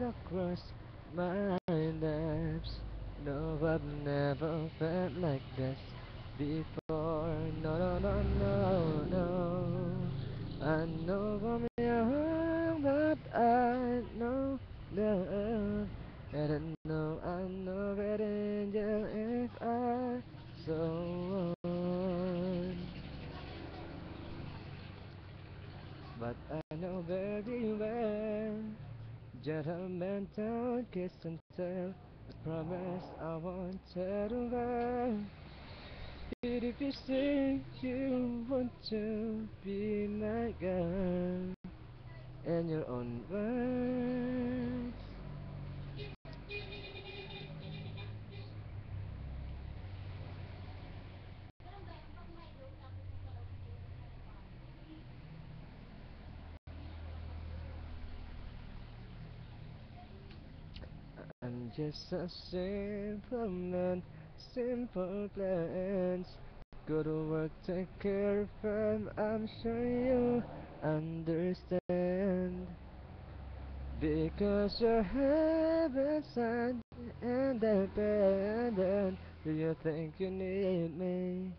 across my lips. No, I've never felt like this before. No, no, no, no, no. I know I'm young, but I know love. And I know that angel if I so want. But I know very well, gentlemen don't kiss and tell. I promise I won't tell the world. If you say you want to be my girl in your own words, I'm just a simple man, simple plans. Go to work, take care of them, I'm sure you understand. Because you're heaven sent and independent. Do you think you need me?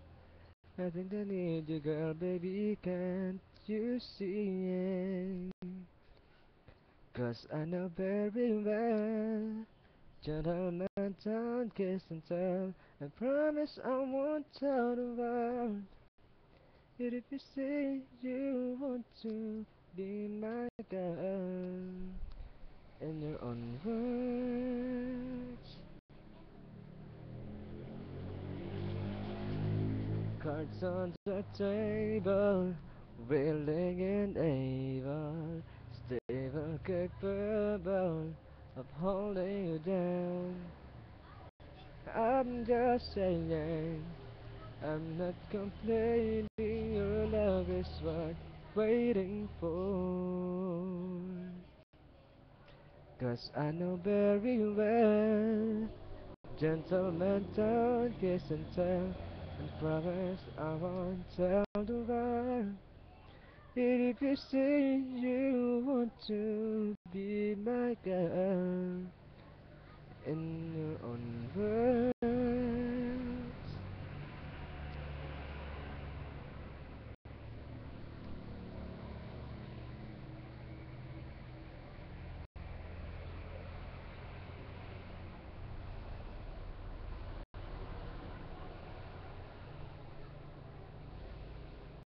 I think I need you, girl, baby, can't you see it? 'Cause I know very well, gentlemen don't kiss and tell. I promise I won't tell the world. But if you say you want to be my girl in your own words, cards on the table, willing and able, stable, capable of holding you down. I'm just saying, I'm not complaining, your love is worth waiting for. 'Cause I know very well, gentlemen don't kiss and tell, and promise I won't tell the world. If you say you want to be my girl in your own words.